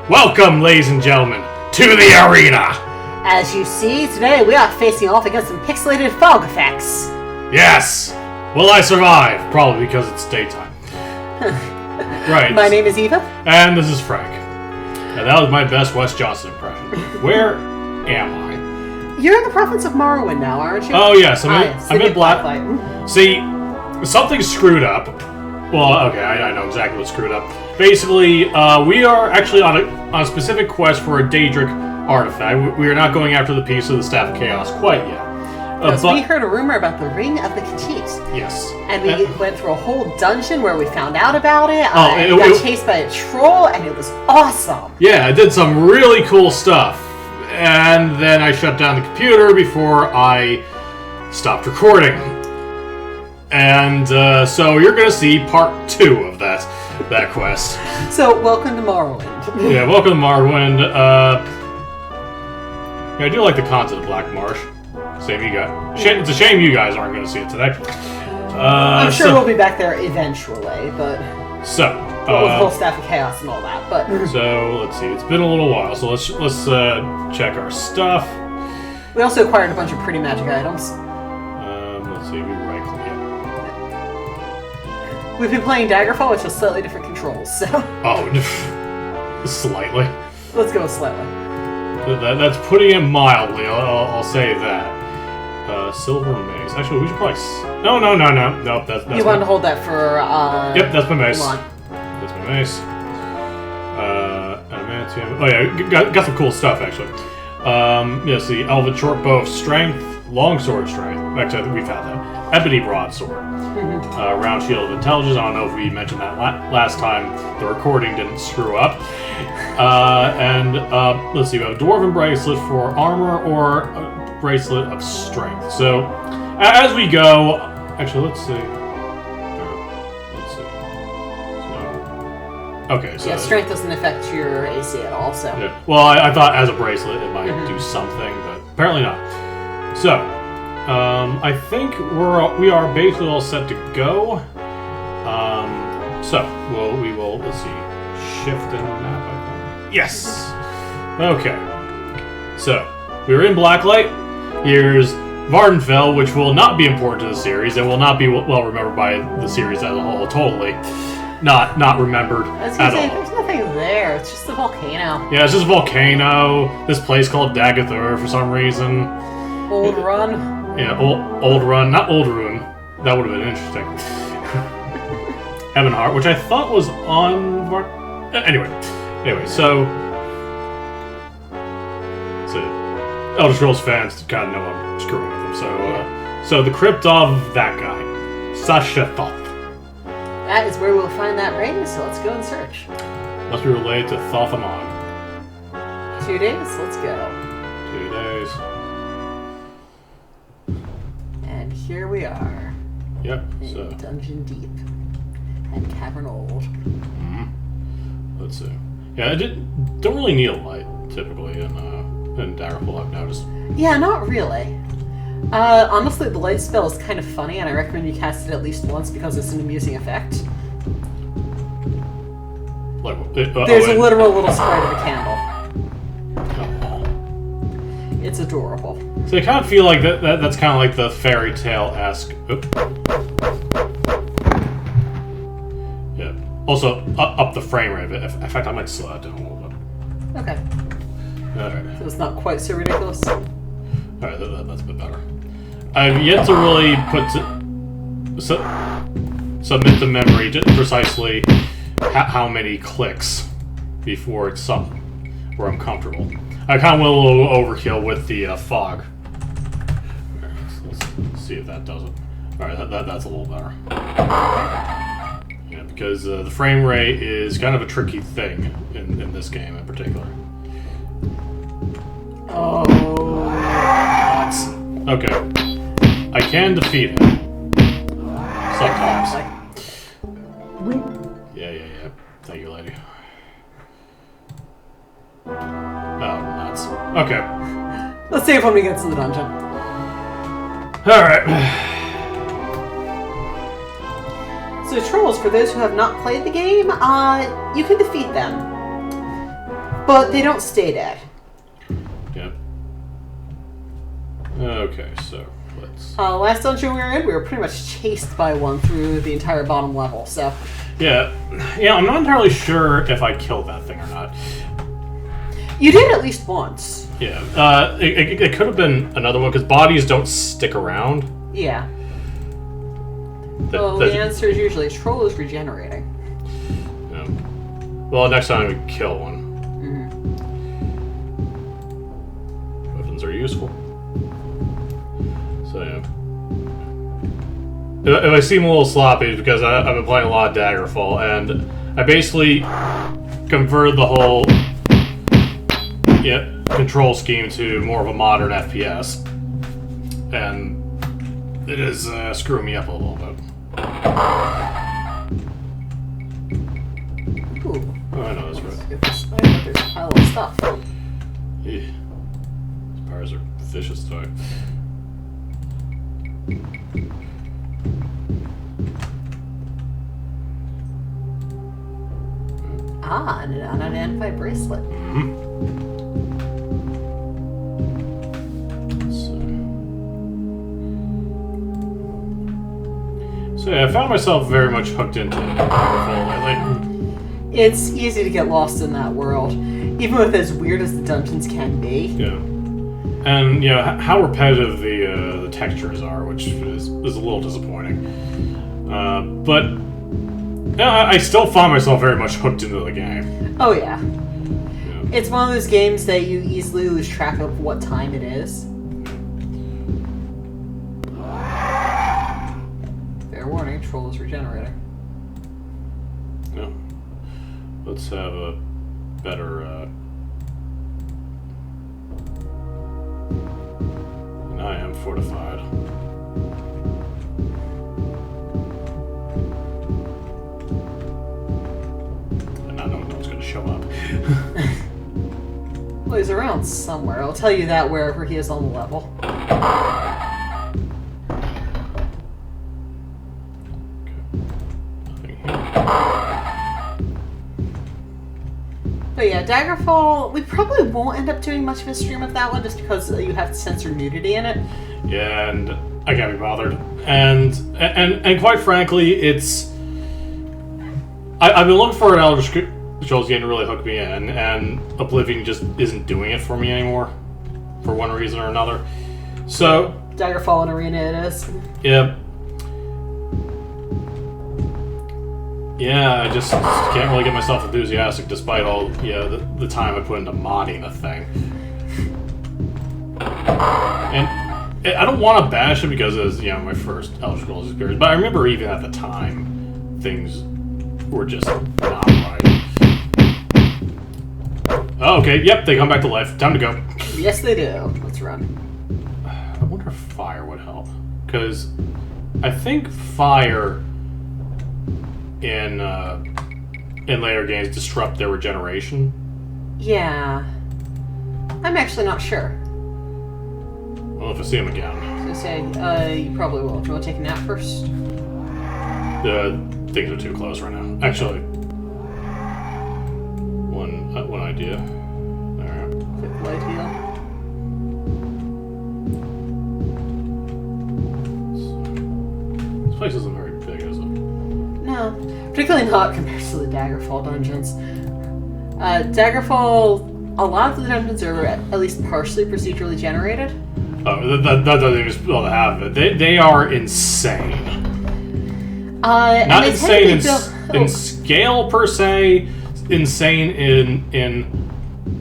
Welcome, ladies and gentlemen, to the arena! As you see, today we are facing off against some pixelated fog effects. Yes! Will I survive? Probably because it's daytime. Right. My name is Eva. And this is Frank. Now, that was my best Wes Johnson impression. Where am I? You're in the province of Morrowind now, aren't you? Oh, yes. I'm in Blacklight. See, something's screwed up. Well, okay, I know exactly what's screwed up. Basically, we are actually on a specific quest for a Daedric artifact. We are not going after the piece of the Staff of Chaos quite yet. But we heard a rumor about the Ring of the Khajiit. Yes. And we went through a whole dungeon where we found out about it. We got chased by a troll, and it was awesome. Yeah, I did some really cool stuff. And then I shut down the computer before I stopped recording. And so you're going to see part 2 of that quest. So, welcome to Morrowind. Yeah, welcome to Morrowind. I do like the concept of Black Marsh. Same you guys. It's a shame you guys aren't going to see it today. I'm sure we'll be back there eventually, but... So... with the whole Staff of Chaos and all that, but... So, let's see. It's been a little while, so let's check our stuff. We also acquired a bunch of pretty magic items. Let's see. We right-click it. We've been playing Daggerfall, which has slightly different controls, so... Oh, slightly. Let's go slightly. That's putting it mildly, I'll say that. Silver Mace. Actually, we should probably... No, that's you wanted to hold that for, Yep, that's my mace. Elon. That's my mace. Adamantium. Oh yeah, got some cool stuff, actually. Yes, the Elven Short Bow of Strength, Longsword Strength. Actually, I think we've had that. Ebony Broadsword. Round Shield of Intelligence. I don't know if we mentioned that last time. The recording didn't screw up. Let's see, we have a Dwarven Bracelet for armor or a Bracelet of Strength. So, as we go... Actually, let's see. Okay, so... Yeah, Strength doesn't affect your AC at all, so... Yeah. Well, I thought as a bracelet it might do something, but apparently not. So... I think we are basically all set to go. We will, let's see, shift in the map, I think. Yes! Okay. So, we're in Blacklight. Here's Vardenfell, which will not be important to the series. It will not be well remembered by the series as a whole, totally. Not remembered I was at gonna say, all. there's nothing there. It's just a volcano. Yeah, it's just a volcano. This place called Daggerfall for some reason. Old Run. Yeah, old Run, not Old Rune. That would have been interesting. Heavenheart, which I thought was on... Anyway, so Elder Scrolls fans kind of know I'm screwing with them. So the crypt of that guy, Sasha Thoth. That is where we'll find that ring, so let's go and search. Must be related to Thothamon. 2 days? Let's go. 2 days. And here we are. Yep. In Dungeon Deep. And Cavern Old. Let's see. Yeah, don't really need a light, typically, in Daggerfall, I've noticed. Yeah, not really. Honestly, the light spell is kind of funny, and I recommend you cast it at least once because it's an amusing effect. There's a literal little sprite of a candle. It's adorable. So I kind of feel like that's kind of like the fairy tale-esque. Yeah. Also, up the frame rate. In fact, I might slow that down a little bit. Okay. Alright. So it's not quite so ridiculous. Alright, that's a bit better. I've yet to really submit to memory precisely how many clicks before it's something where I'm comfortable. I kind of went a little overkill with the fog. Let's see if that does it. Alright, that's a little better. Yeah, because the frame rate is kind of a tricky thing in this game in particular. Oh. Okay. I can defeat him. Sometimes. Yeah. Thank you, lady. Oh, nuts. Okay. Let's save when we get to the dungeon. Alright. So trolls, for those who have not played the game, you can defeat them. But they don't stay dead. Yep. Okay, so let's... Last dungeon we were in, we were pretty much chased by one through the entire bottom level, so... Yeah, I'm not entirely sure if I killed that thing or not. You did at least once. Yeah, it could have been another one, because bodies don't stick around. Yeah. Well, the answer is usually troll is regenerating. Yeah. Well, next time we kill one. Weapons are useful. So, yeah. If I seem a little sloppy, it's because I've been playing a lot of Daggerfall, and I basically converted the whole control scheme to more of a modern FPS. And it is screwing me up a little bit. Ooh. Oh, I know that's right. Get this spider, but there's a pile of stuff. These spiders are vicious today. Ah, an unidentified bracelet. So yeah, I found myself very much hooked into Daggerfall lately. It's easy to get lost in that world, even with as weird as the dungeons can be. Yeah. And, you know, how repetitive the textures are, which is a little disappointing. But yeah, I still find myself very much hooked into the game. Oh, yeah. It's one of those games that you easily lose track of what time it is. Fair warning, troll is regenerating. Yeah. Let's have a better... And I am fortified. And I know no one's going to show up. Well, he's around somewhere. I'll tell you that wherever he is on the level. But yeah, Daggerfall, we probably won't end up doing much of a stream of that one just because you have to censor nudity in it. Yeah, and I can't be bothered. And quite frankly, it's... I've been looking for an Elder Scrolls game to really hook me in, and Oblivion just isn't doing it for me anymore, for one reason or another. So... Daggerfall and Arena it is. Yeah. Yeah, I just can't really get myself enthusiastic despite all, the time I put into modding the thing. And I don't want to bash it because it was, my first Elder Scrolls experience, but I remember even at the time, things were just not right. Oh, okay, yep, they come back to life. Time to go. Yes, they do. Let's run. I wonder if fire would help. Because I think fire... in later games disrupt their regeneration. Yeah. I'm actually not sure. Well, if I see him again. I was going to say, you probably will. Do you want to take a nap first? Things are too close right now. Actually, one idea. Alright. Quick light heal. This place isn't very big, is it? No. Particularly not compared to the Daggerfall dungeons. Daggerfall, a lot of the dungeons are at least partially procedurally generated. Oh, that doesn't even spell the half of it. They are insane. Not insane in scale per se. Insane in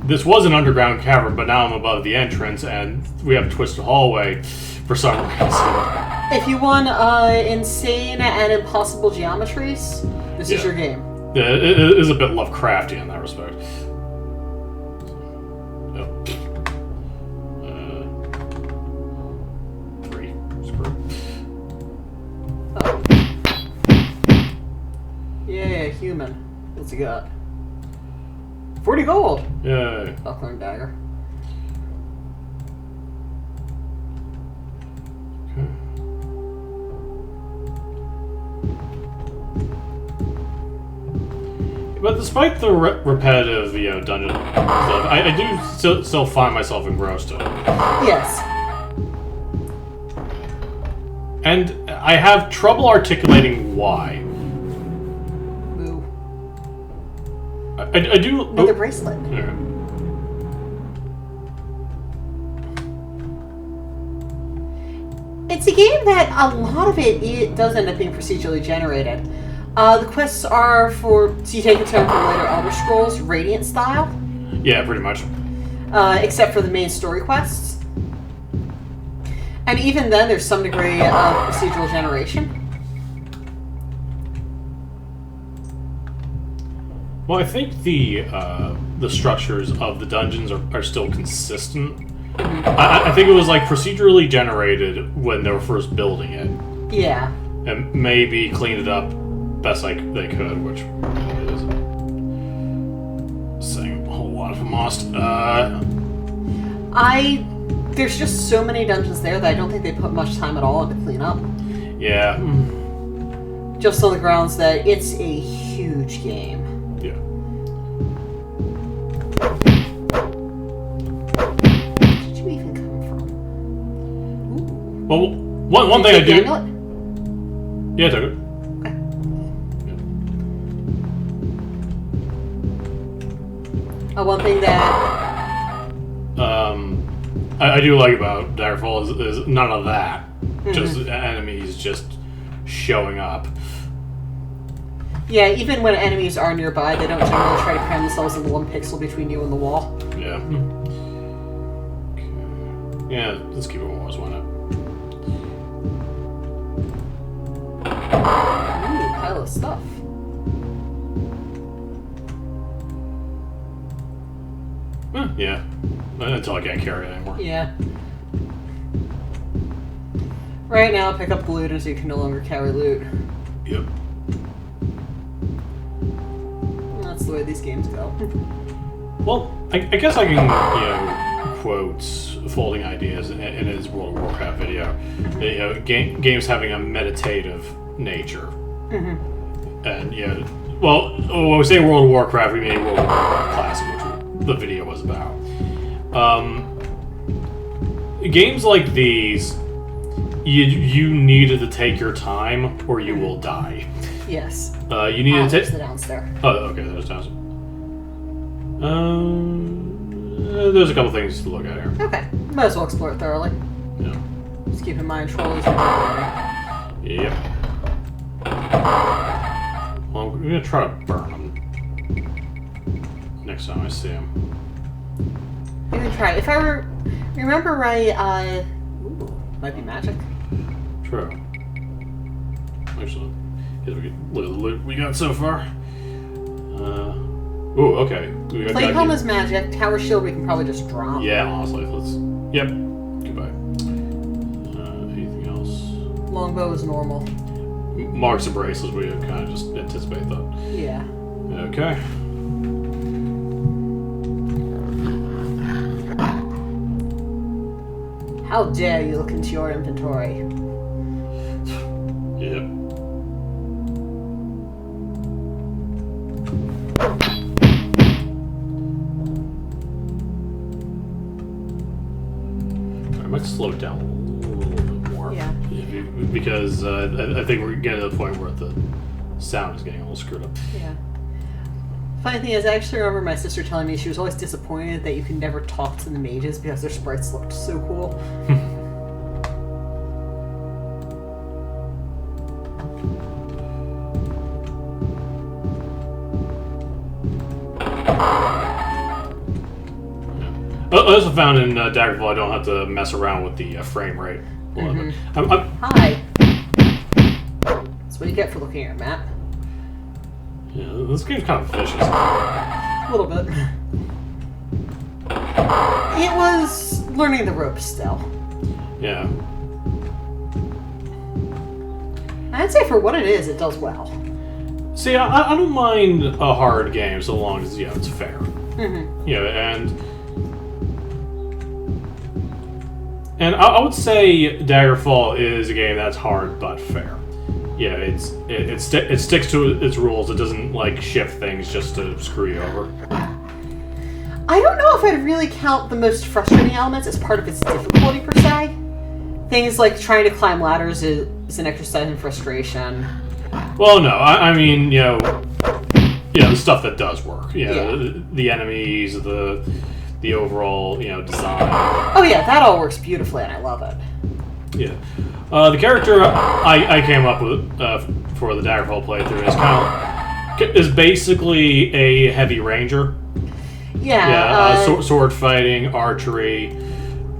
this was an underground cavern, but now I'm above the entrance, and we have a twisted hallway for some reason. If you want insane and impossible geometries, this is your game. Yeah, it is a bit Lovecraftian in that respect. Yep. 3. Screw. Oh. Yeah, human. What's he got? 40 gold! Yay. Buckler and dagger. Okay. But despite the repetitive, dungeon stuff, I do still find myself engrossed in it. Yes. And I have trouble articulating why. Ooh. I do... Another bracelet. Yeah. It's a game that a lot of it does end up being procedurally generated. The quests are so you take a turn from later Elder Scrolls, Radiant style. Yeah, pretty much. Except for the main story quests. And even then, there's some degree of procedural generation. Well, I think the structures of the dungeons are still consistent. I think it was like procedurally generated when they were first building it. Yeah. And maybe cleaned it up best they could, which is saying a whole lot if I'm honest. There's just so many dungeons there that I don't think they put much time at all into clean up. Yeah. Just on the grounds that it's a huge game. Yeah. Where did you even come from? Ooh. Well, one thing I do... Yeah, I took it. One thing that I do like about Daggerfall is none of that. Just enemies just showing up. Yeah, even when enemies are nearby, they don't generally try to cram themselves in the 1 pixel between you and the wall. Yeah. Okay. Yeah, let's keep it Wars, why not? Ooh, pile of stuff. Yeah. Until I can't carry it anymore. Yeah. Right now, pick up the loot until you can no longer carry loot. Yep. That's the way these games go. Well, I guess I can, quote Folding Ideas in his World of Warcraft video. Games having a meditative nature. And, well, when we say World of Warcraft, we mean World of Warcraft Classic, which the video was about. Games like these, you needed to take your time or you will die. Yes. You need to take the downstairs. Oh, okay, there's downstairs. There's a couple things to look at here. Okay. Might as well explore it thoroughly. Yeah. Just keep in mind trolleys are regenerating. Yep. Well, I'm gonna try to burn them next time I see them. You can try. If I remember right, ooh, might be magic. True. Actually, we can look at the loot we got so far. Ooh, okay. Plate helm is magic. Tower shield we can probably just drop. Yeah, honestly, let's. Yep. Goodbye. Anything else? Longbow is normal. Marks and bracelets, we kind of just anticipate that. Yeah. Okay. How dare you look into your inventory? Yep. I might slow it down a little bit more. Yeah. Because I think we're getting to the point where the sound is getting a little screwed up. Yeah. Funny thing is, I actually remember my sister telling me she was always disappointed that you can never talk to the mages because their sprites looked so cool. I also found in Daggerfall I don't have to mess around with the frame rate. Hi. That's what you get for looking at a map. Yeah, this game's kind of vicious. A little bit. It was learning the ropes still. Yeah. I'd say for what it is, it does well. See, I don't mind a hard game so long as it's fair. And I would say Daggerfall is a game that's hard but fair. yeah, it sticks to its rules. It doesn't like shift things just to screw you over. I don't know if I'd really count the most frustrating elements as part of its difficulty per se. Things like trying to climb ladders is an exercise in frustration. Well, no, I mean, the stuff that does work. The enemies, the overall, design. Oh yeah, that all works beautifully, and I love it. Yeah. The character I came up with for the Daggerfall playthrough is basically a heavy ranger. Yeah. Sword fighting, archery,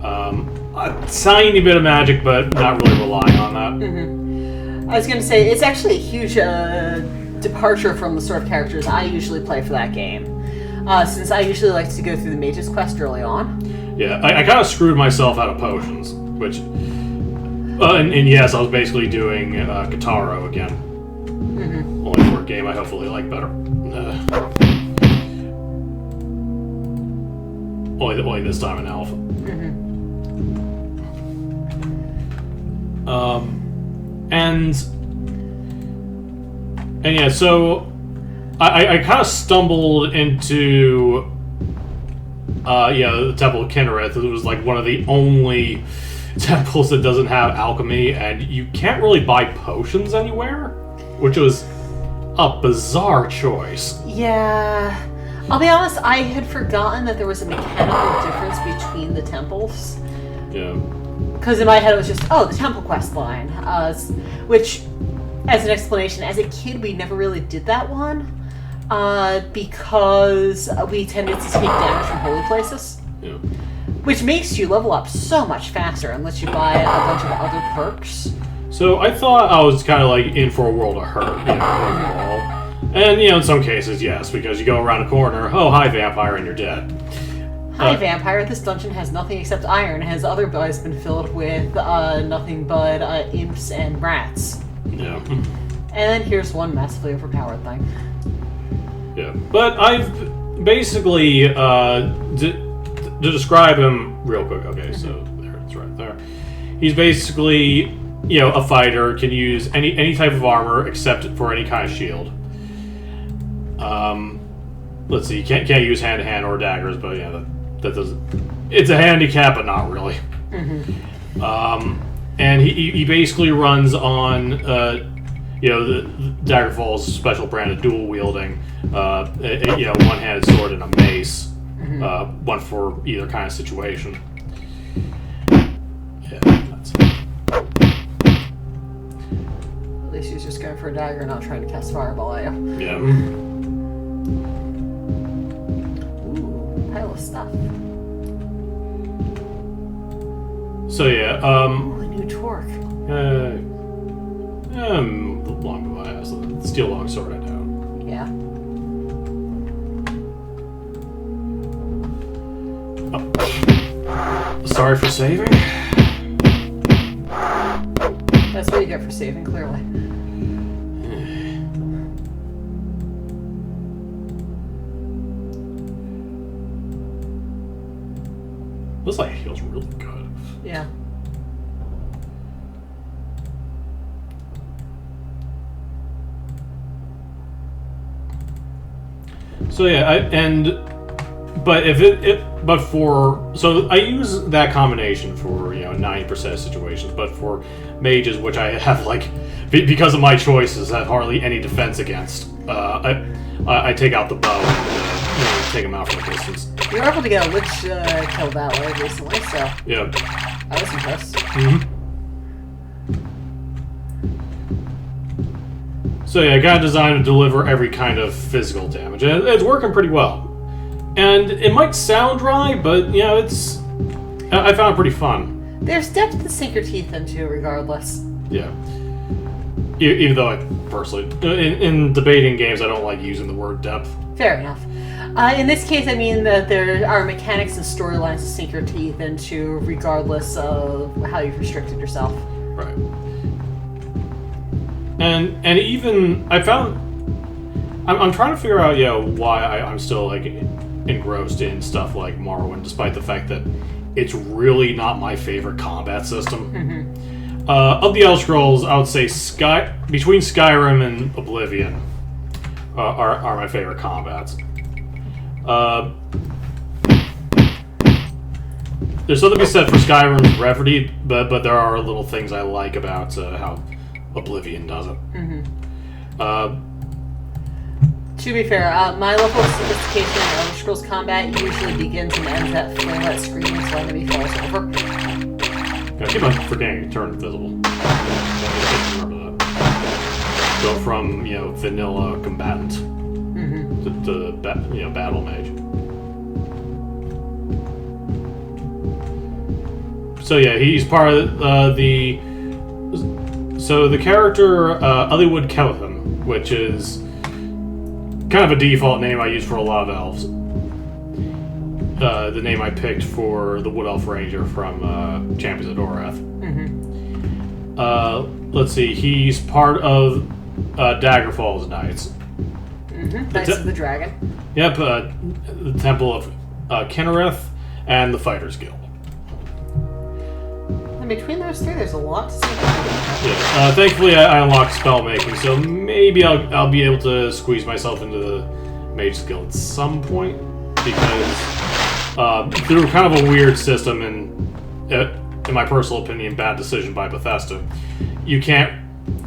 a tiny bit of magic, but not really relying on that. Mm-hmm. I was going to say, it's actually a huge departure from the sort of characters I usually play for that game. Since I usually like to go through the Mage's Quest early on. Yeah, I kind of screwed myself out of potions, which... and yes, I was basically doing Kataro again. Mm-hmm. Only for a game I hopefully like better. Only this time in Alpha. Mm-hmm. And yeah, so I kind of stumbled into the Temple of Kinnereth. It was like one of the only temples that doesn't have alchemy, and you can't really buy potions anywhere, which was a bizarre choice. Yeah. I'll be honest, I had forgotten that there was a mechanical difference between the temples. Yeah. Because in my head it was just, the temple quest line. Which, as an explanation, as a kid we never really did that one. Because we tended to take damage from holy places. Yeah. Which makes you level up so much faster unless you buy a bunch of other perks. So I thought I was kind of like in for a world of hurt, overall. And, in some cases, yes, because you go around a corner, oh, hi, vampire, and you're dead. Hi, vampire, this dungeon has nothing except iron, and has otherwise been filled with nothing but imps and rats. Yeah. And then here's one massively overpowered thing. Yeah, but I've basically, to describe him real quick, okay, so there, it's right there. He's basically, a fighter, can use any type of armor except for any kind of shield. Let's see, can't use hand-to-hand or daggers, but that doesn't... It's a handicap, but not really. Mm-hmm. And he basically runs on, the Daggerfall's special brand of dual-wielding, one-handed sword and a mace. Mm-hmm. One for either kind of situation. Yeah, that's it. At least he's just going for a dagger, not trying to cast fireball at you. Yeah. Ooh, pile of stuff. So yeah, Ooh, a new torque. long by the steel longsword I know. Yeah. Oh. Sorry for saving. That's what you get for saving, clearly. Looks like it heals really good. Yeah. So yeah, so I use that combination for 90% of situations, but for mages, which I have because of my choices, have hardly any defense against. I take out the bow and take them out from a distance. You were able to get a lich kill that way recently, so yeah, I was impressed. Mm-hmm. So yeah, I got designed to deliver every kind of physical damage, and it's working pretty well. And it might sound dry, but I found it pretty fun. There's depth to sink your teeth into, regardless. Yeah. Even though I personally, in debating games, I don't like using the word depth. Fair enough. In this case, I mean that there are mechanics and storylines to sink your teeth into, regardless of how you've restricted yourself. Right. And even I found I'm trying to figure out why I'm still engrossed in stuff like Morrowind, despite the fact that it's really not my favorite combat system. Of the Elder Scrolls, I would say between Skyrim and Oblivion are my favorite combats. There's something to be said for Skyrim's brevity, but there are little things I like about how Oblivion does it. To be fair, my level of sophistication in Elder Scrolls combat usually begins and ends at flamelit screaming so enemy falls over. Yeah, keep on forgetting to turn invisible. Remember that. Go from vanilla combatant to battle mage. So yeah, he's part of the. So the character Ullywood Kelvin, which is kind of a default name I use for a lot of elves. The name I picked for the Wood Elf Ranger from Champions of Dorath. Let's see, he's part of Daggerfall's Knights. Knights of the Dragon. Yep, the Temple of Kinnereth and the Fighters Guild. And between those three, there's a lot to say. Yeah, thankfully I unlocked spellmaking, so maybe I'll be able to squeeze myself into the Mage Guild at some point, because through kind of a weird system and, in my personal opinion, bad decision by Bethesda, you can't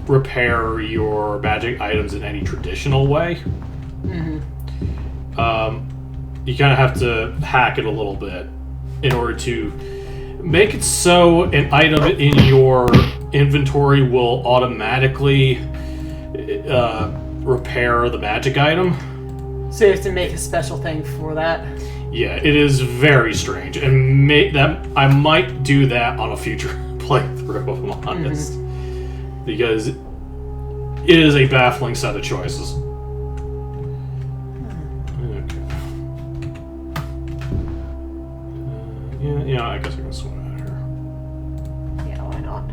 repair your magic items in any traditional way. You kind of have to hack it a little bit in order to make it so an item in your inventory will automatically repair the magic item. So you have to make a special thing for that? Yeah, it is very strange, and I might do that on a future playthrough, if I'm honest. Because it is a baffling set of choices. Okay. I guess I can swim out of here. Yeah, why not?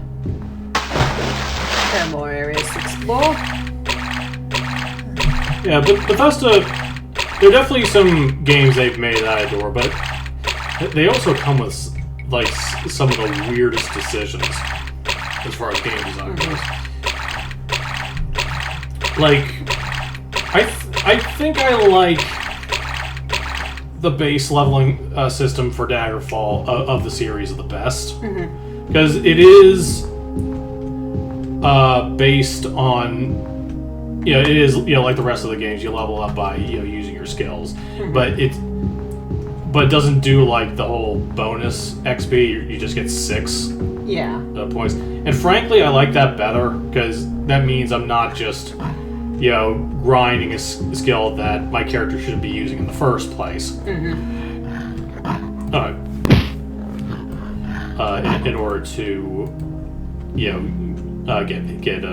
There are more areas to explore. Yeah, but Bethesda, there are definitely some games they've made that I adore, but they also come with like some of the weirdest decisions as far as game design goes. Like, I think I like the base leveling system for Daggerfall of the series the best, because it is based on. It is like the rest of the games. You level up by using your skills, but it doesn't do like the whole bonus XP. You just get 6 points, and frankly, I like that better because that means I'm not just grinding a skill that my character shouldn't be using in the first place. In order to get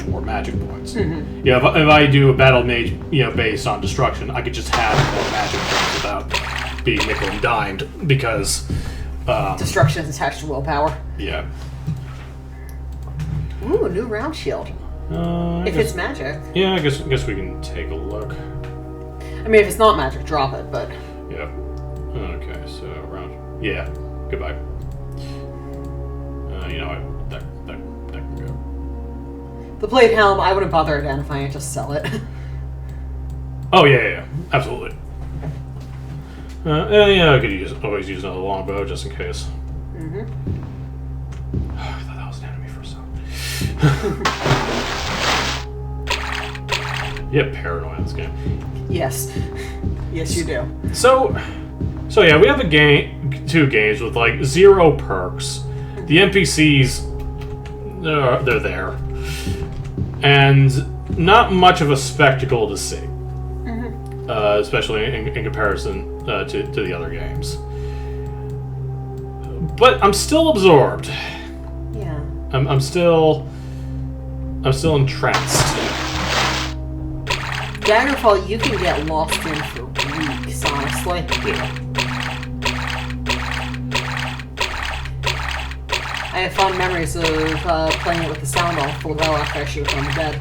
more magic points. If I do a battle mage based on destruction, I could just have more magic points without being nickel and dimed because destruction is attached to willpower. Yeah. Ooh, new round shield. If it's magic. Yeah, I guess we can take a look. I mean, if it's not magic, drop it. But yeah. Okay, so round. Yeah. Goodbye. You know what? That can go. The blade helm, I wouldn't bother identifying it. Just sell it. Oh yeah, absolutely. I could always use another longbow just in case. I thought that was an enemy for a second. You have paranoia in this game. Yes. Yes, you do. So yeah, we have two games with like 0 perks. The NPCs, they're there, and not much of a spectacle to see, especially in comparison to the other games. But I'm still absorbed. Yeah. I'm still entranced. Daggerfall, you can get lost in for weeks, honestly. Yeah. I have fond memories of playing it with the sound off for a while after I should have gone to bed.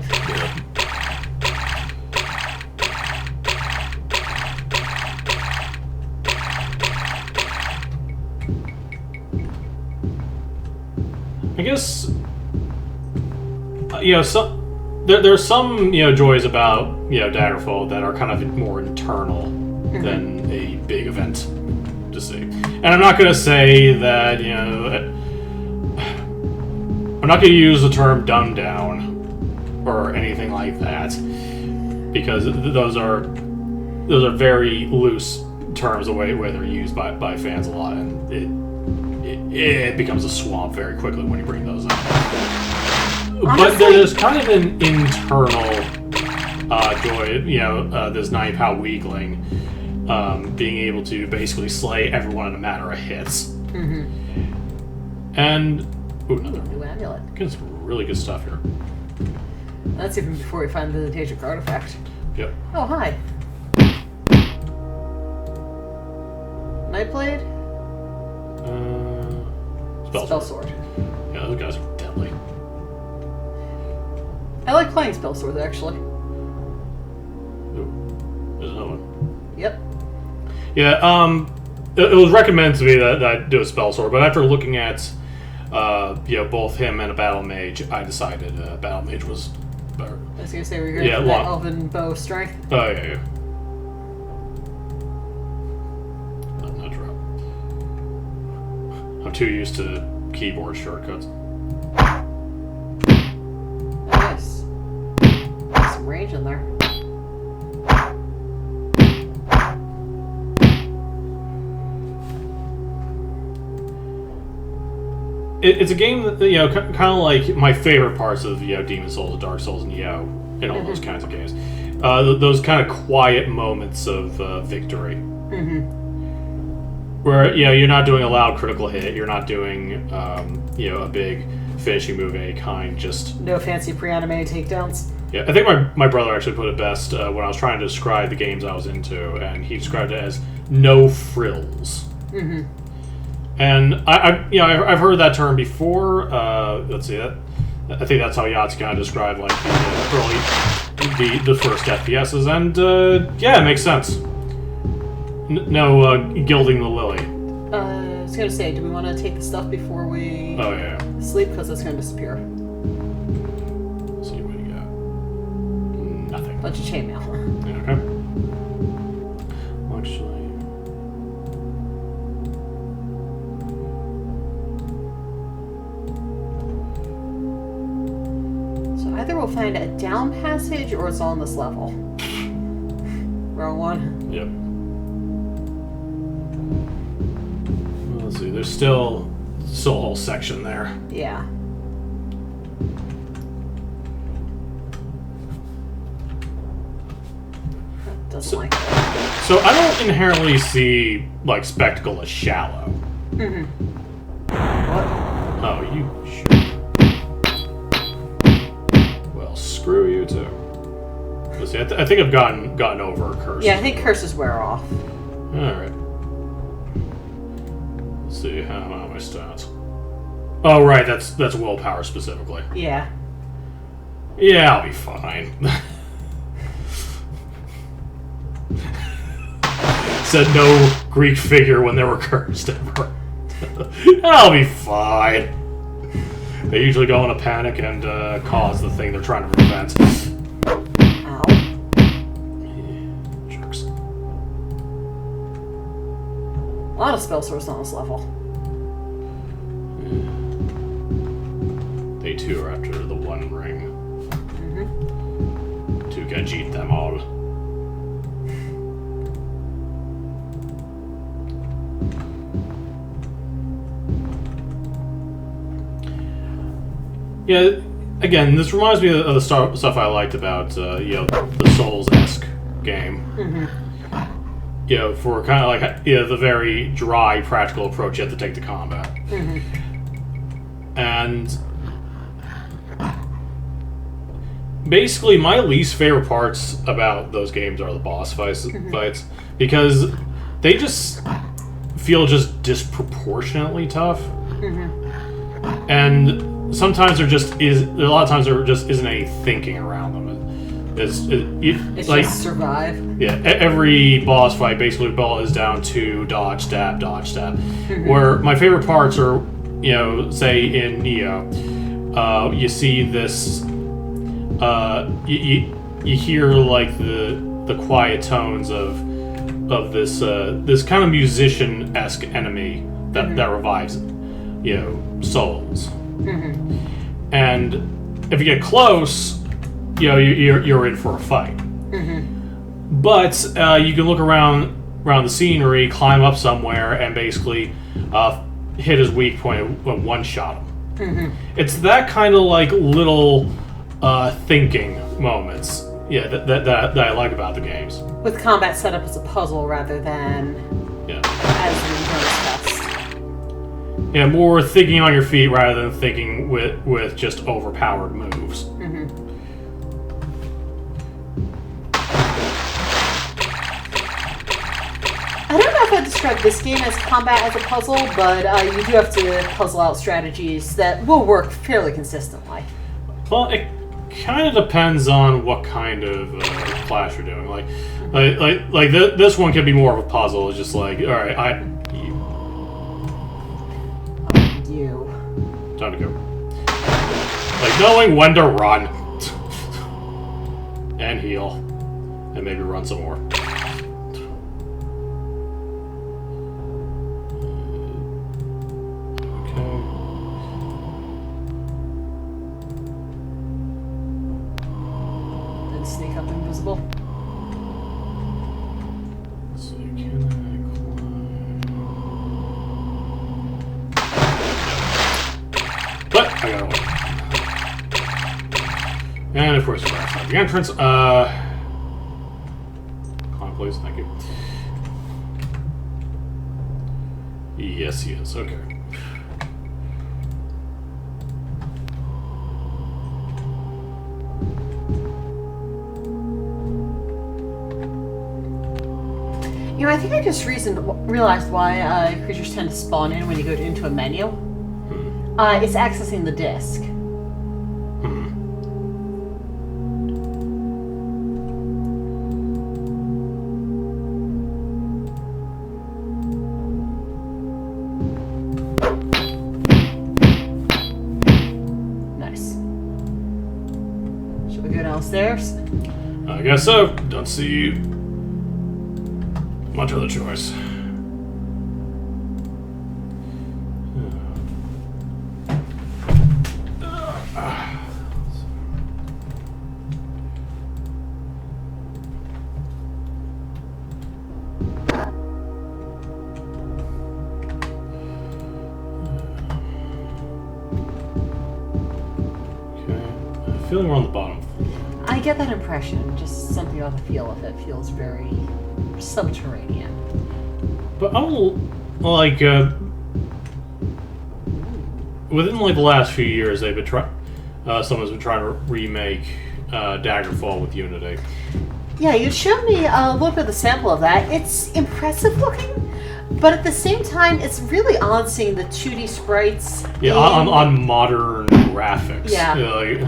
I guess there's some joys about Daggerfall that are kind of more internal than a big event to see. And I'm not going to say that I'm not going to use the term dumbed down or anything like that, because those are very loose terms the way they're used by fans a lot, and it becomes a swamp very quickly when you bring those up. But there's kind of an internal joy, this 9-pound weakling being able to basically slay everyone in a matter of hits. And another new amulet. Getting some really good stuff here. That's even before we find the Daedric artifact. Yep. Oh, hi. Nightblade? Spell sword. Yeah, those guys are deadly. I like playing spell swords, actually. Ooh, there's another one. Yep. Yeah, it was recommended to me that I do a spell sword, but after looking at both him and a battle mage, I decided battle mage was better. I was gonna say we're going for that elven bow strength. Oh yeah. Not drop. I'm too used to keyboard shortcuts. Nice. There's some range in there. It's a game that kind of like my favorite parts of Demon Souls, Dark Souls, and and all those kinds of games. Those kind of quiet moments of victory, where you're not doing a loud critical hit, you're not doing a big finishing move of any kind, just no fancy pre-animated takedowns. Yeah, I think my brother actually put it best when I was trying to describe the games I was into, and he described it as no frills. And I've heard that term before. Let's see that. I think that's how Yahtzee kind of described like the first FPSs, and it makes sense. No gilding the lily. I was gonna say, do we want to take the stuff before we sleep, because it's gonna disappear? Let's see what you got. Nothing. Bunch of chainmail. Okay. Actually. Either we'll find a down passage or it's all on this level. Wrong one. Yep. Well, let's see. There's still a whole section there. Yeah. That doesn't like that. So I don't inherently see like spectacle as shallow. What? Oh, you sure. Screw you too. Let's see, I think I've gotten over curses. Yeah, I think curses wear off. Alright. Let's see, how are my stats? Oh right, that's willpower specifically. Yeah. Yeah, I'll be fine. Said no Greek figure when they were cursed ever. I'll be fine. They usually go in a panic and cause the thing they're trying to prevent. Ow. Yeah, jerks. A lot of spell swords on this level. Yeah. They too are after the One Ring. To Khajiit them all. Yeah, again, this reminds me of the stuff I liked about the Souls-esque game. For kind of like the very dry, practical approach you have to take to combat. And basically, my least favorite parts about those games are the boss fights, because they just feel just disproportionately tough. And sometimes a lot of times there just isn't any thinking around them. It's like just survive. Yeah, every boss fight basically boils down to dodge, stab, where my favorite parts are, say in Neo, you see this you hear like the quiet tones of this kind of musician-esque enemy that revives, souls. And if you get close, you're in for a fight. But you can look around the scenery, climb up somewhere, and basically hit his weak point and one-shot him. It's that kind of like little thinking moments, that I like about the games. With combat set up as a puzzle rather than as an endurance test. Yeah, more thinking on your feet rather than thinking with just overpowered moves. I don't know if I'd describe this game as combat as a puzzle, but you do have to puzzle out strategies that will work fairly consistently. Well, it kind of depends on what kind of clash you're doing. Like this one could be more of a puzzle. It's just like, all right, you. Time to go. Like knowing when to run and heal, and maybe run some more. Sneak up invisible. So can I climb? But I got away. And of course, we're outside the entrance. Climb, please. Thank you. Yes, yes. Okay. I think I just realized why creatures tend to spawn in when you go into a menu. It's accessing the disc. Nice. Should we go downstairs? I guess so. Don't see much other choice. Feeling we're on the bottom. I get that impression. Just something about the feel of it feels very subterranean. But like within like the last few years, they've been someone's been trying to remake Daggerfall with Unity. Yeah, you showed me a little bit of the sample of that. It's impressive looking, but at the same time, it's really odd seeing the 2D sprites. Yeah, on modern graphics. Yeah.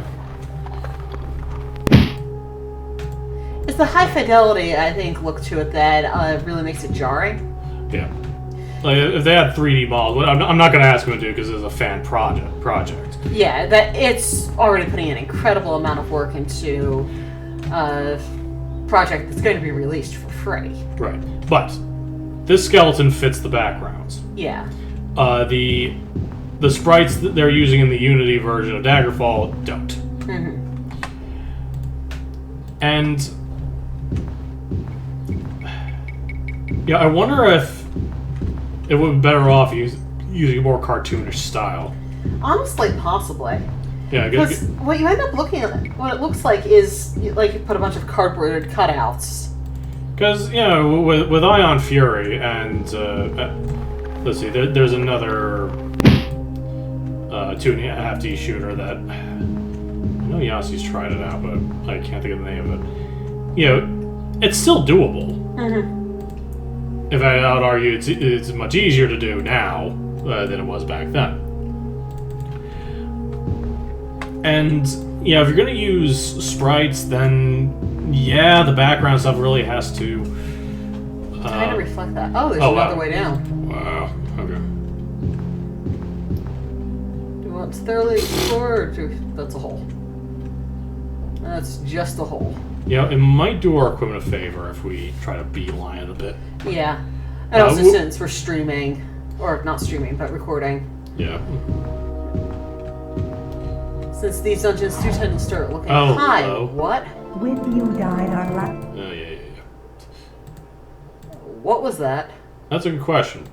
It's the high fidelity, I think, look to it that really makes it jarring. Yeah. Like, if they had 3D models, I'm not going to ask them to do because it's a fan project. Yeah, that it's already putting an incredible amount of work into a project that's going to be released for free. Right. But this skeleton fits the backgrounds. Yeah. The sprites that they're using in the Unity version of Daggerfall don't. And yeah, I wonder if it would be better off using a more cartoonish style. Honestly, possibly. Yeah, because what you end up looking at, what it looks like is like you put a bunch of cardboard cutouts. Because with Ion Fury and let's see, there's another 2.5D shooter that I know Yassi's tried it out, but I can't think of the name of it. It's still doable. In fact, I would argue it's much easier to do now than it was back then. And if you're going to use sprites, then the background stuff really has to kind of reflect that. Oh, there's another way down. Wow. Okay. Do you want to thoroughly explore, or that's a hole? That's just a hole. You know, it might do our equipment a favor if we try to beeline it a bit. Yeah. And also since we're streaming, or not streaming, but recording. Yeah. Since these dungeons do tend to start looking high. Hello. What? With you died our last. Oh, yeah. What was that? That's a good question.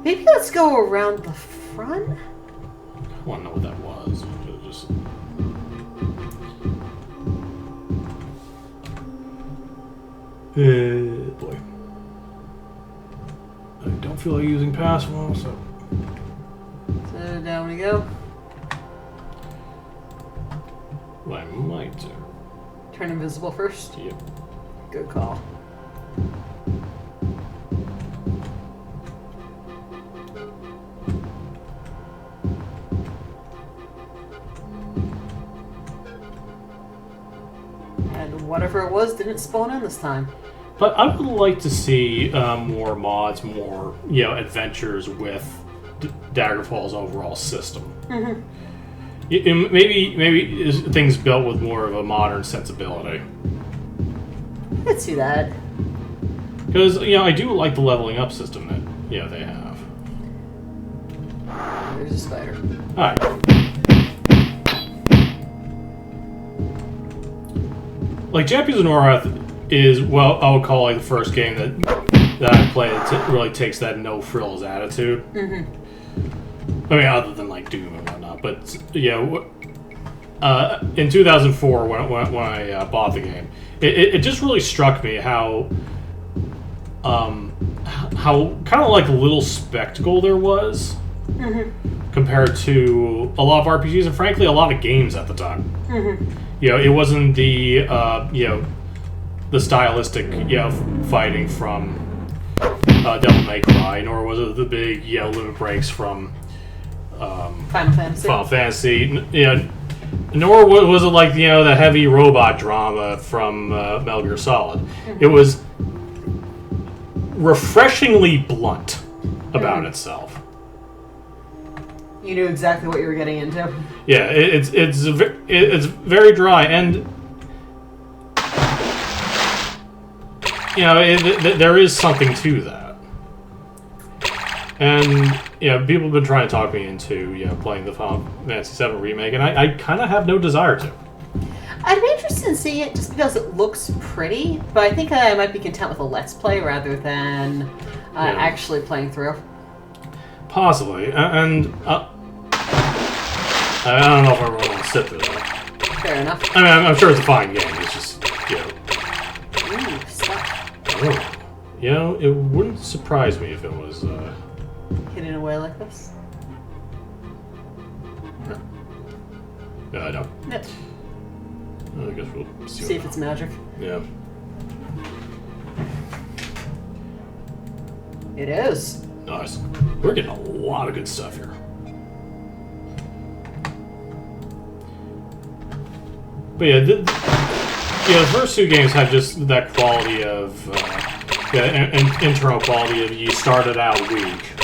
Maybe let's go around the front? I want to know what that was. Just... boy. I don't feel like using password, so... So down we go. What I might do. Turn invisible first? Yep. Good call. And whatever it was didn't spawn in this time. But I would like to see more mods, more adventures with Daggerfall's overall system. Mm-hmm. Maybe things built with more of a modern sensibility. I could see that. Because I do like the leveling up system that they have. There's a spider. All right. Like Champions of Norath is I would call the first game that I played that really takes that no frills attitude. Mm-hmm. I mean, other than like Doom and whatnot, but in 2004 when I bought the game, it just really struck me how kind of like a little spectacle there was compared to a lot of RPGs and frankly a lot of games at the time. Mm-hmm. It wasn't the the stylistic fighting from Devil May Cry, nor was it the big limit breaks from Final Fantasy. Nor was it like the heavy robot drama from Metal Gear Solid. Mm-hmm. It was refreshingly blunt about itself. You knew exactly what you were getting into. Yeah, it's very dry, and there is something to that. And people have been trying to talk me into playing the Final Fantasy VII remake, and I kind of have no desire to. I'd be interested in seeing it just because it looks pretty, but I think I might be content with a Let's Play rather than actually playing through. Possibly, and I don't know if I really want to sit through that. Fair enough. I mean, I'm sure it's a fine game. It's just Ooh, stuff. Oh, it wouldn't surprise me if it was. Hidden away like this? No, I don't. Yep. I guess we'll See if it's magic. Yeah. It is. Nice. We're getting a lot of good stuff here. But the first two games have just that quality of internal quality of you started out weak,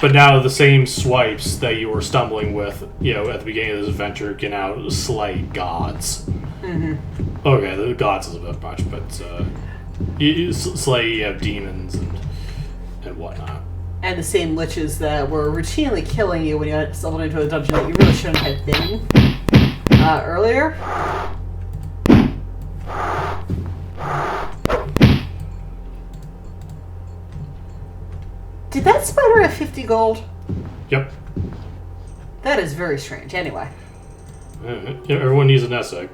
but now the same swipes that you were stumbling with, at the beginning of this adventure can now slay gods. Okay, the gods is a bit much, but you slay demons and whatnot. And the same liches that were routinely killing you when you stumbled into a dungeon that you really shouldn't have been earlier. Did that spider have 50 gold? Yep. That is very strange. Anyway. Everyone needs a nest egg.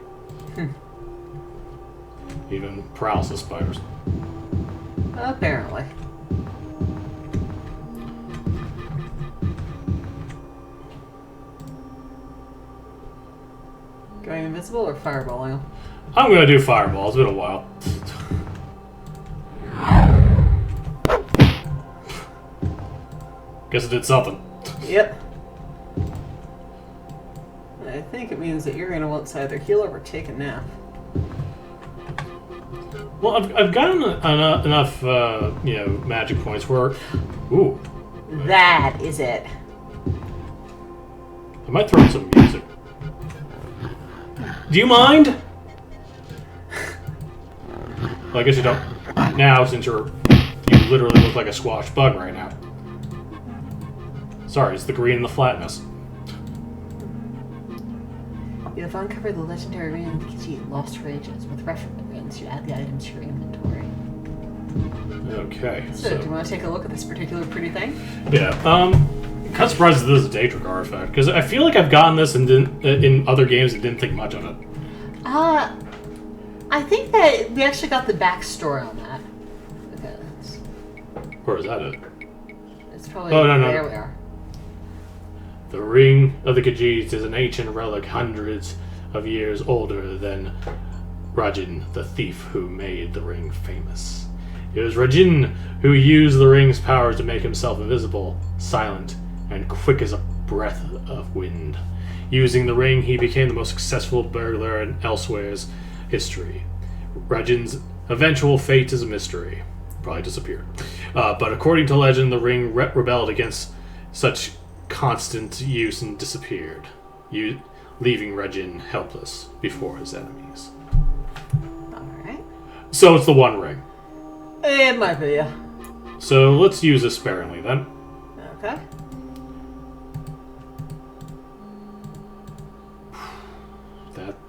Even paralysis spiders. Apparently. Going invisible or fireballing them? I'm gonna do fireball. It's been a while. Guess it did something. Yep. I think it means that you're going to want to either heal or take a nap. Well, I've gotten enough, magic points where... Ooh. That is it. I might throw in some music. Do you mind? Well, I guess you don't now, since you literally look like a squashed bug right now. Sorry, it's the green and the flatness. You have uncovered the legendary ring of the Khajiit, Lost Rages. With reference, you add the items to your inventory. Okay. So, do you want to take a look at this particular pretty thing? Yeah. I'm kind of surprised that this is a Daedric artifact, because I feel like I've gotten this and in other games and didn't think much of it. I think that we actually got the backstory on that. Okay. Or is that it? It's probably... Oh, no. There we are. The Ring of the Khajiit is an ancient relic hundreds of years older than Rajin, the thief who made the ring famous. It was Rajin who used the ring's power to make himself invisible, silent, and quick as a breath of wind. Using the ring, he became the most successful burglar in Elsewhere's history. Rajin's eventual fate is a mystery. Probably disappeared. But according to legend, the ring rebelled against such constant use and disappeared, leaving Rajin helpless before his enemies. Alright. So it's the One Ring. It might be, yeah. So let's use this sparingly then. Okay.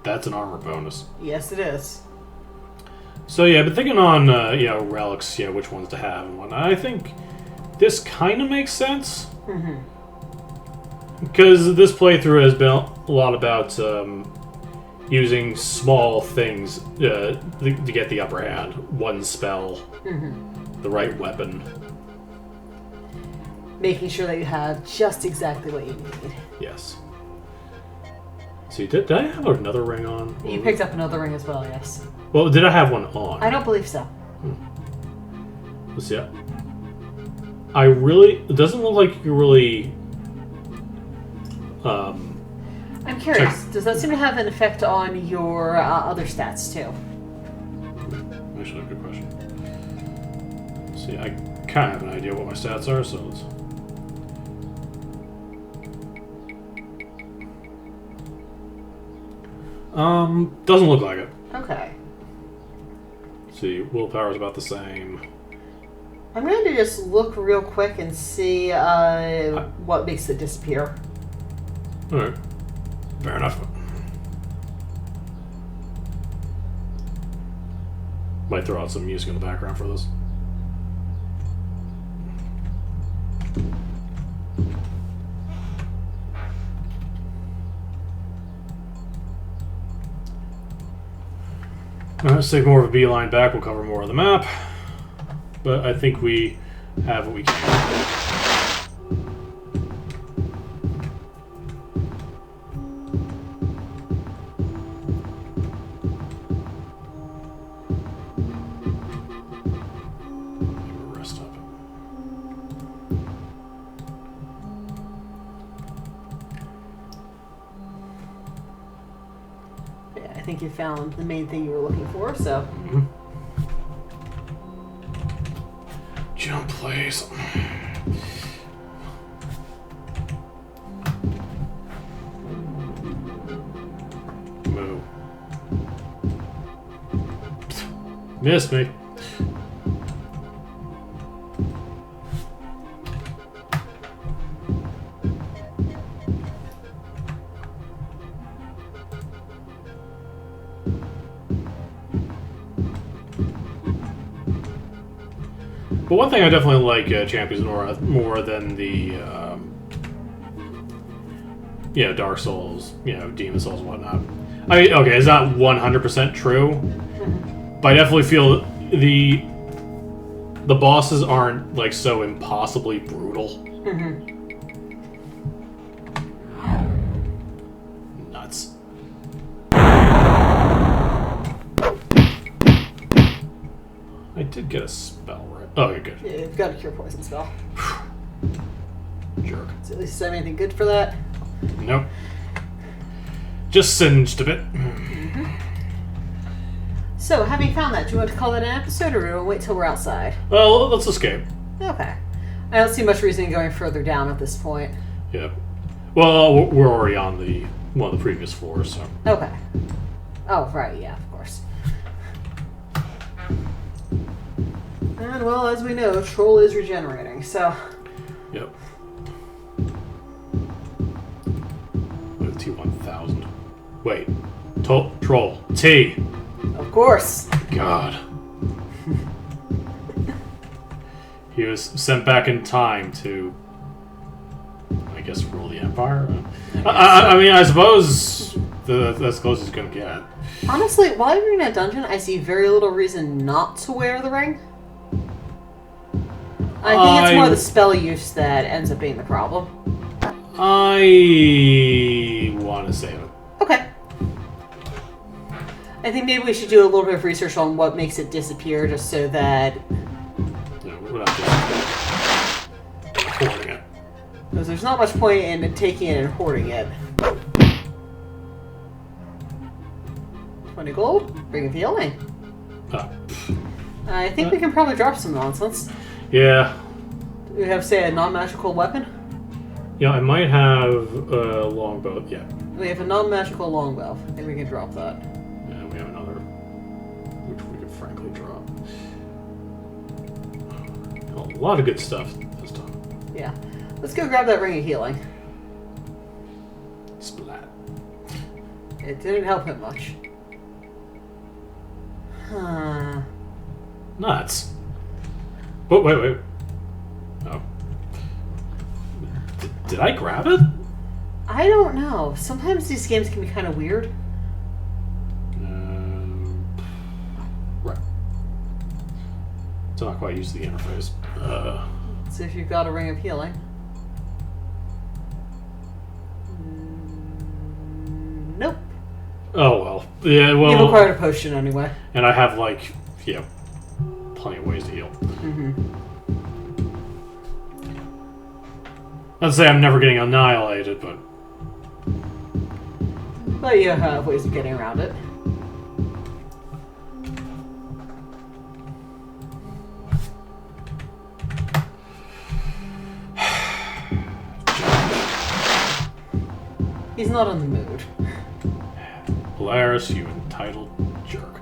That's an armor bonus. Yes, it is. So yeah, I've been thinking on relics, which ones to have and whatnot. I think this kind of makes sense. Mm-hmm. Because this playthrough has been a lot about using small things to get the upper hand. One spell, the right weapon. Making sure that you have just exactly what you need. Yes. See, did I have another ring on? You picked up another ring as well, yes. Well, did I have one on? I don't believe so. Let's see. It doesn't look like you really... I'm curious, does that seem to have an effect on your other stats too? Actually, a good question. See, I kind of have an idea what my stats are, so let's... Doesn't look like it. Okay. See, willpower is about the same. I'm going to just look real quick and see what makes it disappear. Alright. Fair enough. Might throw out some music in the background for this. Let's take more of a beeline back. We'll cover more of the map. But I think we have what we can. Rest up. Yeah, I think you found the main thing you were looking for, so... Jump, please. Move. Missed me. But one thing I definitely like Champions more than the Dark Souls, Demon Souls and whatnot. I mean, okay, it's not 100% true, but I definitely feel the bosses aren't like so impossibly brutal. Nuts. I did get a spell right. Oh, you're good. Yeah, you've got a cure poison spell. Jerk. So at least is there anything good for that? Nope. Just singed a bit. So, having found that, do you want to call that an episode, or we'll wait till we're outside? Well, let's escape. Okay. I don't see much reason in going further down at this point. Yeah. Well, we're already on one of the previous floors, so. Okay. Oh, right, yeah, of course. And, well, as we know, Troll is regenerating, so... Yep. What is T-1000? Wait. Troll. T! Of course! God. He was sent back in time to, I guess, rule the Empire? I mean, I suppose that's as close as it's gonna get. Honestly, while you're in a dungeon, I see very little reason not to wear the ring. I think it's more the spell use that ends up being the problem. I want to save it. Okay. I think maybe we should do a little bit of research on what makes it disappear, just so that... Yeah, we're not just hoarding it. Because there's not much point in taking it and hoarding it. 20 gold? Ring of healing. I think we can probably drop some nonsense. Yeah. Do we have, say, a non-magical weapon? Yeah, I might have a longbow. Yeah. We have a non-magical longbow. I think we can drop that. Yeah, we have another, which we could frankly drop. A lot of good stuff this time. Yeah. Let's go grab that ring of healing. Splat. It didn't help him much. Huh. Nuts. Oh, wait. Oh. Did I grab it? I don't know. Sometimes these games can be kind of weird. Right. Still not quite used to the interface. So if you've got a ring of healing. Nope. Oh, well. Yeah, well... You required a potion anyway. And I have, like, yeah, plenty of ways to heal. Mm-hmm. I'd say I'm never getting annihilated, but... But you have ways of getting around it. He's not in the mood. Polaris, you entitled jerk.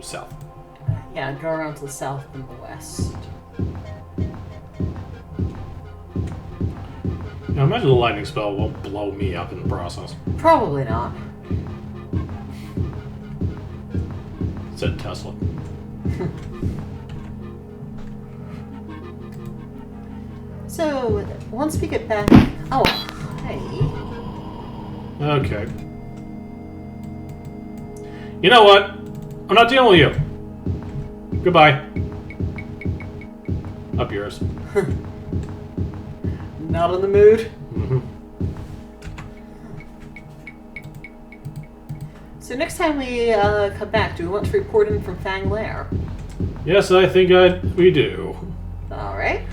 South. Yeah, go around to the south and the west. Now, imagine the lightning spell won't blow me up in the process. Probably not. Said Tesla. So, once we get back... Oh, hey. Okay. You know what? I'm not dealing with you. Goodbye. Up yours. Not in the mood? Mm-hmm. So next time we come back, do we want to report in from Fang Lair? Yes, I think we do. Alright.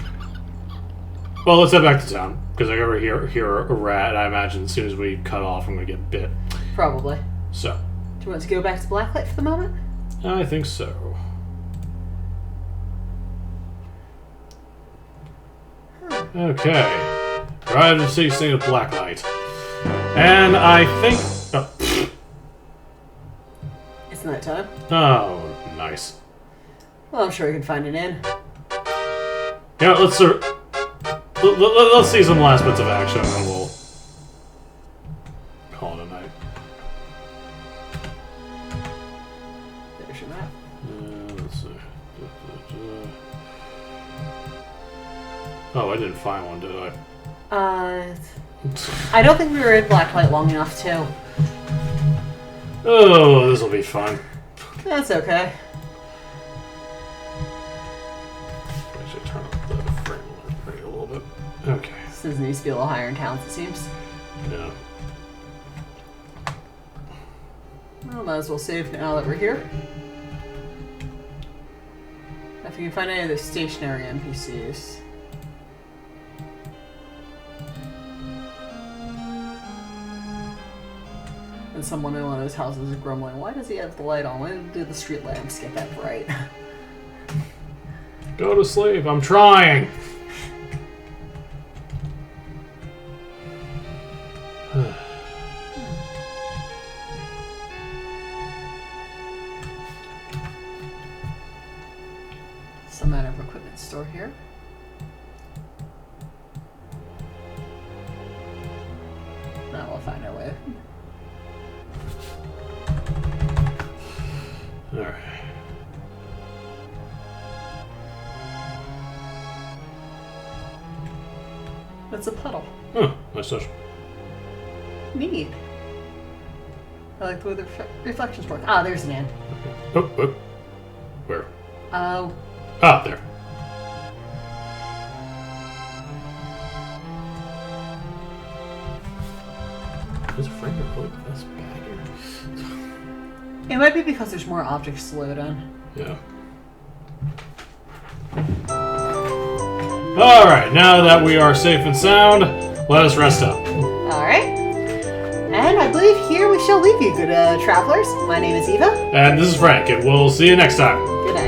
Well, let's head back to town, because I ever hear a rat, I imagine as soon as we cut off, I'm going to get bit. Probably. So. Do you want to go back to Blacklight for the moment? I think so. Okay. Arrived at the city state of Blacklight. And I think... Oh. It's night time. Oh, nice. Well, I'm sure we can find an inn. Yeah, let's see some last bits of action and then we'll call it a night. There's your map. Let's see. Oh, I didn't find one, did I? I don't think we were in Blacklight long enough to. Oh, this will be fun. That's okay. Actually, turn up the frame rate a little bit. Okay. This needs to be a little higher in towns, it seems. Yeah. Well, might as well save now that we're here. If you can find any of the stationary NPCs. someone in one of those houses is grumbling, why does he have the light on? Why do the street lamps get that bright? Go to sleep. I'm trying. Some kind of equipment store here. Now we'll find our way. Alright. It's a puddle. Huh. Nice touch. Neat. I like the way the reflections work. Ah, there's an inn. Oh, oh. Where? Oh. Ah, there. There's a frame really that's bad here. It might be because there's more objects to load on. Yeah. Alright, now that we are safe and sound, let us rest up. Alright. And I believe here we shall leave you, good travelers. My name is Eva. And this is Frank, and we'll see you next time. Good night.